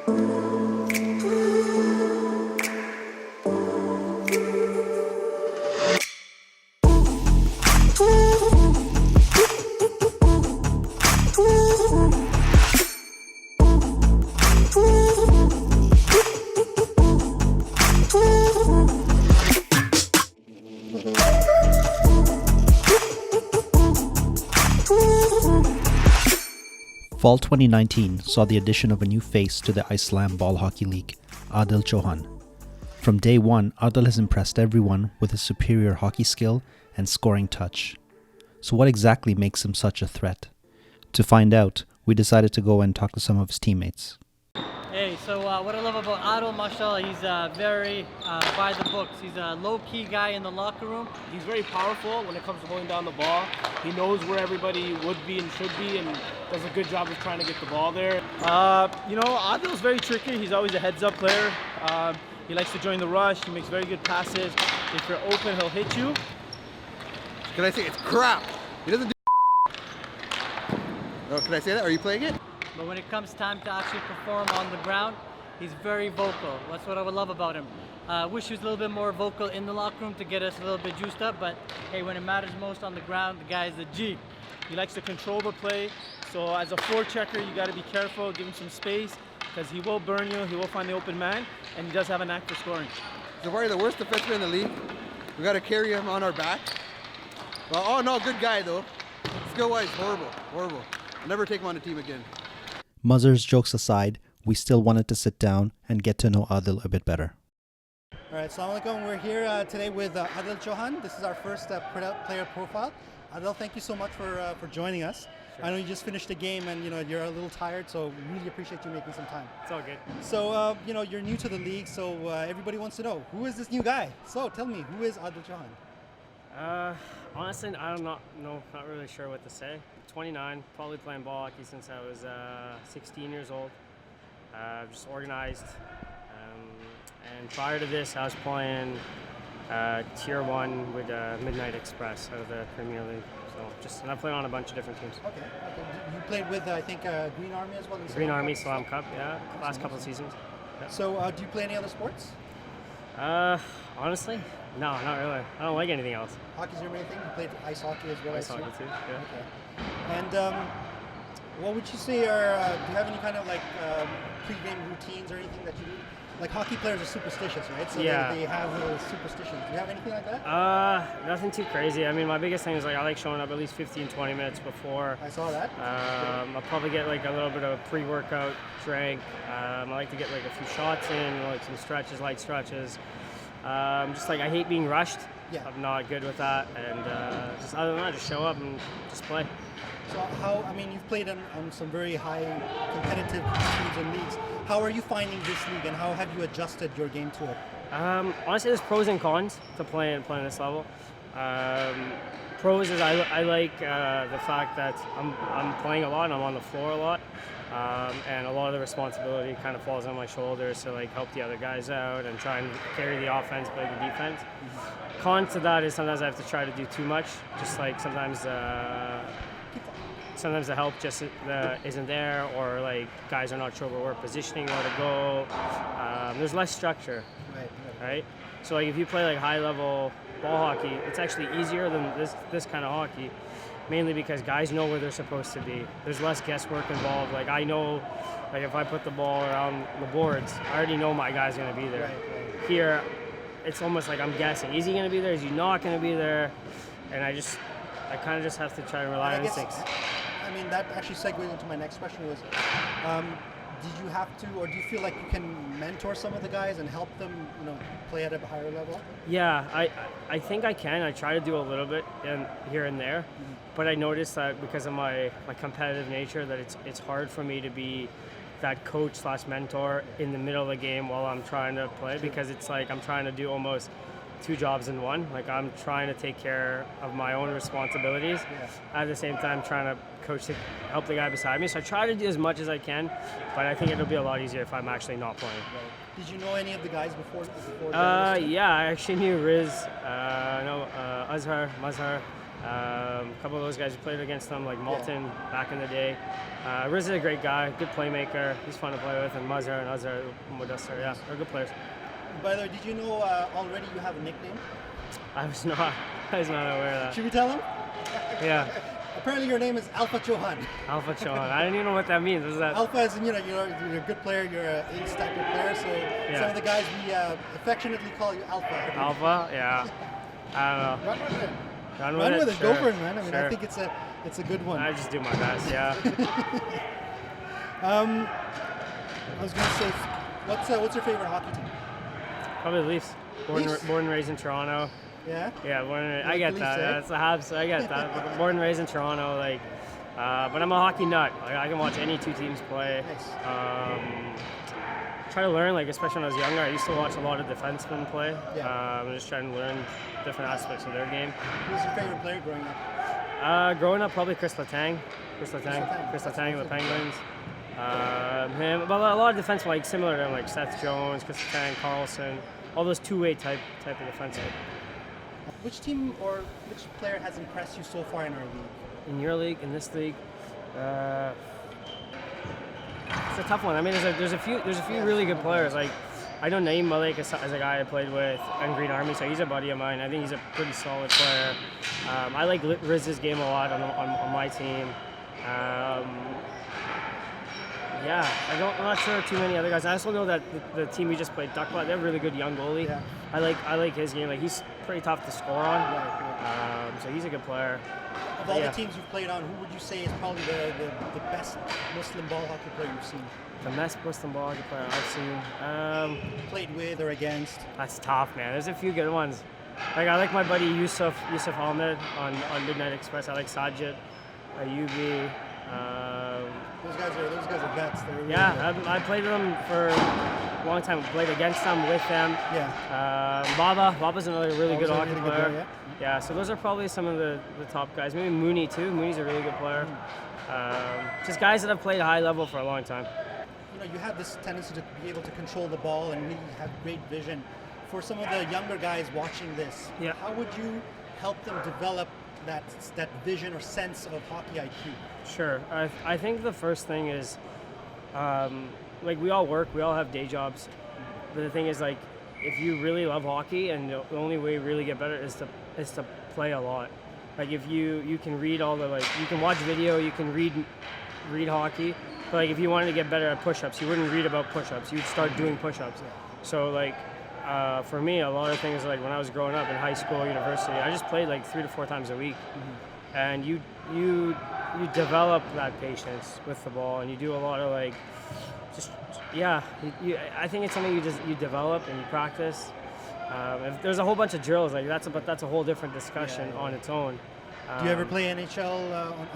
Fall 2019 saw the addition of a new face to the Iceland Ball Hockey League, Aadil Chohan. From day one, Aadil has impressed everyone with his superior hockey skill and scoring touch. So what exactly makes him such a threat? To find out, we decided to go and talk to some of his teammates. Hey, so what I love about Aadil, mashallah, he's very by the books. He's a low-key guy in the locker room. He's very powerful when it comes to holding down the ball. He knows where everybody would be and should be, and does a good job of trying to get the ball there. Adil's very tricky. He's always a heads-up player. He likes to join the rush. He makes very good passes. If you're open, he'll hit you. Can I say it's crap? He doesn't do. Oh, can I say that? Are you playing it? But when it comes time to actually perform on the ground, he's very vocal. That's what I would love about him. Wish he was a little bit more vocal in the locker room to get us a little bit juiced up, but hey, when it matters most on the ground, the guy is the G. He likes to control the play. So as a forechecker, you got to be careful, give him some space, because he will burn you, he will find the open man, and he does have a knack for scoring. So we're the worst defenseman in the league. We got to carry him on our back. Well, oh no, good guy though. Skill-wise, horrible. I'll never take him on the team again. Muzzer's jokes aside, we still wanted to sit down and get to know Aadil a bit better. All right, Assalamu alaikum. We're here today with Aadil Chohan. This is our first player profile. Aadil, thank you so much for joining us. Sure. I know you just finished the game and you're a little tired, so really appreciate you making some time. It's all good. So you're new to the league, so everybody wants to know, who is this new guy? So tell me, who is Aadil Chohan? Honestly, I'm not really sure what to say. 29, probably playing ball hockey since I was 16 years old. Just organized. And prior to this, I was playing Tier 1 with Midnight Express out of the Premier League. And I played on a bunch of different teams. Okay. You played with, I think, Green Army as well? Green Army, Slam Cup, yeah. Last couple of seasons. Yeah. So do you play any other sports? Honestly, no, not really. I don't like anything else. Hockey's your main thing? You played ice hockey as well? Ice hockey too, yeah. Okay. And what would you say are, do you have any kind of pre-game routines or anything that you do? Like hockey players are superstitious, right? So yeah. they have little superstitions. Do you have anything like that? Nothing too crazy. I mean, my biggest thing is I like showing up at least 15, 20 minutes before. I saw that. I'll probably get a little bit of pre-workout drink. I like to get a few shots in, some stretches, light stretches. I hate being rushed. Yeah. I'm not good with that, and other than that, just show up and just play. So you've played on some very high competitive teams and leagues. How are you finding this league, and how have you adjusted your game to it? Honestly, there's pros and cons to playing this level. Pros is I like the fact that I'm playing a lot and I'm on the floor a lot. And a lot of the responsibility kind of falls on my shoulders to help the other guys out and try and carry the offense, play the defense. Mm-hmm. Con to that is sometimes I have to try to do too much. Just sometimes the help just isn't there, or guys are not sure where we're positioning, where to go. There's less structure, right? So if you play high level ball hockey, it's actually easier than this kind of hockey. Mainly because guys know where they're supposed to be. There's less guesswork involved. I know, if I put the ball around the boards, I already know my guy's going to be there. Right. Here, it's almost like I'm guessing. Is he going to be there? Is he not going to be there? And I kind of just have to try to rely on instincts. That actually segued into my next question was, did you have to, or do you feel like you can mentor some of the guys and help them, play at a higher level? Yeah, I think I can. I try to do a little bit here and there, but I noticed that because of my competitive nature, that it's hard for me to be that coach/mentor in the middle of the game while I'm trying to play, because it's I'm trying to do almost two jobs in one. I'm trying to take care of my own responsibilities, at the same time trying to coach to help the guy beside me. So I try to do as much as I can, but I think it'll be a lot easier if I'm actually not playing. Did you know any of the guys before? Yeah, I actually knew Riz, Azhar, Mazhar, A couple of those guys who played against them, like Malton back in the day. Riz is a great guy, good playmaker. He's fun to play with, and Mazhar and Azhar, Mudassar, yeah, they're good players. By the way, did you know already you have a nickname? I was not aware of that. Should we tell him? Yeah, Apparently your name is Alpha Chohan. Alpha Chohan. I didn't even know what that means. What is that? Alpha is, you're a good player, you're an ace type of player, so some of the guys we affectionately call you Alpha. Alpha? Yeah. I don't know. Run with it. Sure. Go for it, man. I mean, Sure. I think it's a good one. I just do my best, yeah. I was going to say, what's your favorite hockey team? Probably the Leafs. Leafs? Born and raised in Toronto. Yeah? Yeah, I like get the that. Leafs, eh? That's the Habs. I get that. But born and raised in Toronto, but I'm a hockey nut. Like, I can watch any two teams play. Nice. Try to learn, especially when I was younger. I used to watch a lot of defensemen play. Yeah. I'm just trying to learn different aspects of their game. Who's your favorite player growing up? Growing up, probably Chris Letang. Chris Letang of the Penguins. Him, but a lot of defensemen similar to him, Seth Jones, Chris Letang, Carlson, all those two-way type of defensemen. Which team or which player has impressed you so far in our league? In your league, in this league, it's a tough one. I mean, there's a few really good players. I know Naeem Malik as a guy I played with in Green Army, so he's a buddy of mine. I think he's a pretty solid player. I like Riz's game a lot on my team. I'm not sure too many other guys. I also know that the team we just played, Duckbot, they have a really good young goalie. Yeah. I like his game. He's pretty tough to score on. Right. So he's a good player. Of all the teams you've played on, who would you say is probably the best Muslim ball hockey player you've seen? The best Muslim ball hockey player I've seen. Played with or against? That's tough, man. There's a few good ones. I like my buddy Yusuf Ahmed on Midnight Express. I like Sajid, Ayubi. Those guys are vets. They're really good. I played with them for a long time. Played against them, with them. Yeah. Baba's another really good hockey really player. Good, yeah, so those are probably some of the top guys. Maybe Mooney too. Mooney's a really good player. Just guys that have played high level for a long time. You have this tendency to be able to control the ball and really have great vision. For some of the younger guys watching this, how would you help them develop that vision or sense of hockey IQ? Sure. I think the first thing is, we all work, we all have day jobs. But the thing is, if you really love hockey, and the only way you really get better is to play a lot. If you can read all the you can watch video, you can read hockey. But if you wanted to get better at push-ups, you wouldn't read about push-ups. You'd start doing push-ups. So for me, a lot of things when I was growing up in high school, university, I just played 3 to 4 times a week, and you develop that patience with the ball, and you do a lot of I think it's something you develop and you practice. If there's a whole bunch of drills that's a whole different discussion on its own. Do you ever play NHL on?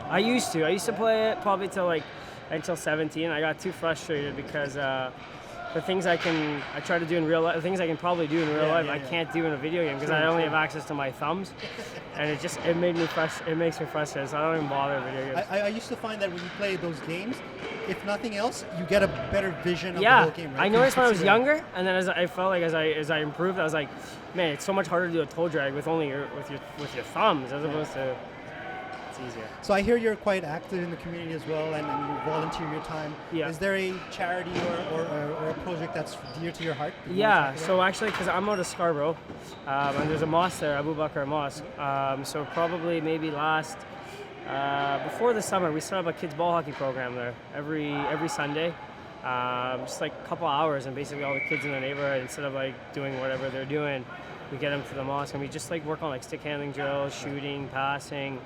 I used to play it probably until 17. I got too frustrated because the things I try to do in real life, the things I can probably do in real life, I can't do in a video game because I only have access to my thumbs, and it makes me frustrated. So I don't even bother video games. I used to find that when you play those games, if nothing else, you get a better vision of the whole game. Right? I noticed when I was younger, and then as I improved, I was like, man, it's so much harder to do a toe drag with only your thumbs as opposed to. Easier. So I hear you're quite active in the community as well, and you volunteer your time. Yeah. Is there a charity or a project that's dear to your heart? Yeah, so actually, because I'm out of Scarborough, and there's a mosque there, Abu Bakr Mosque. So probably maybe before the summer, we start up a kids ball hockey program there every Sunday. Just a couple hours, and basically all the kids in the neighborhood, instead of doing whatever they're doing, we get them to the mosque, and we just work on stick handling drills, shooting, passing.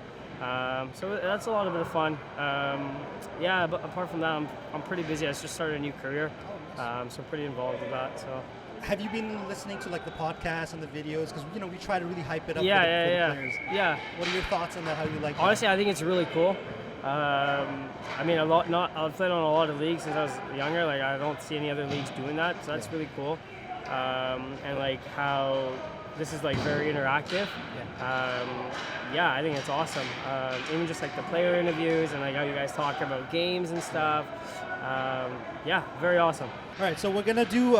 So that's a lot of bit of fun. But apart from that, I'm pretty busy. I just started a new career, so I'm pretty involved with that. So. Have you been listening to the podcasts and the videos? Because we try to really hype it up for the players. Yeah. What are your thoughts on that? How you like it? Honestly, I think it's really cool. I've played on a lot of leagues since I was younger. I don't see any other leagues doing that, so that's really cool. And how this is very interactive. I think it's awesome. Even just the player interviews and how you guys talk about games and stuff. Very awesome. All right, so we're gonna do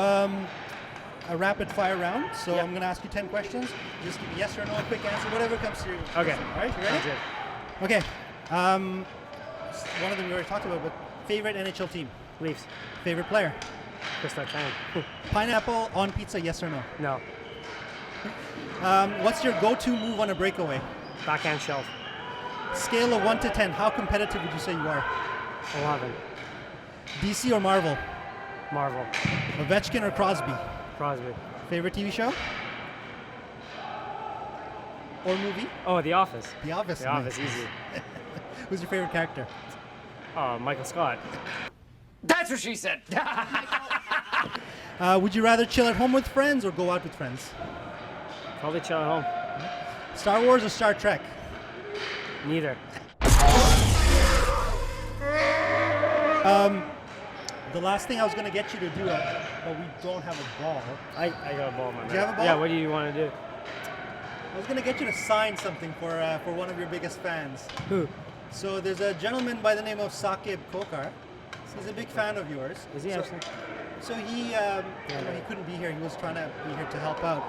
a rapid fire round. So Yep. I'm going to ask you 10 questions. Just give me yes or no, a quick answer, whatever comes to you. Okay. All right, you ready? Sounds good. Okay. One of them we already talked about, but favorite NHL team? Leafs. Favorite player? Chris Letang. Pineapple on pizza, yes or no? No. What's your go-to move on a breakaway? Backhand shelf. Scale of 1 to 10, how competitive would you say you are? 11. DC or Marvel? Marvel. Ovechkin or Crosby? Crosby. Favorite TV show? Or movie? Oh, The Office. The Office. The Office, Nice. easy. Who's your favorite character? Oh, Michael Scott. That's what she said. Would you rather chill at home with friends or go out with friends? Probably chill at home. Star Wars or Star Trek? Neither. The last thing I was going to get you to do, but we don't have a ball. I got a ball in my Do you have a ball? Yeah, what do you want to do? I was going to get you to sign something for one of your biggest fans. Who? So there's a gentleman by the name of Sakib Kokar. He's a big fan of yours. Is he so, actually? So he, he couldn't be here. He was trying to be here to help out.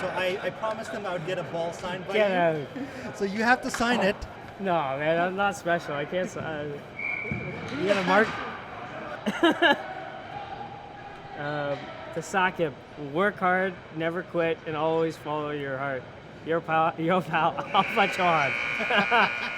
So I promised him I would get a ball signed by Get you. out. So you have to sign it. No, man, I'm not special. I can't. You got a mark? To Sakib, work hard, never quit, and always follow your heart. Your pal, Alpha Chohan.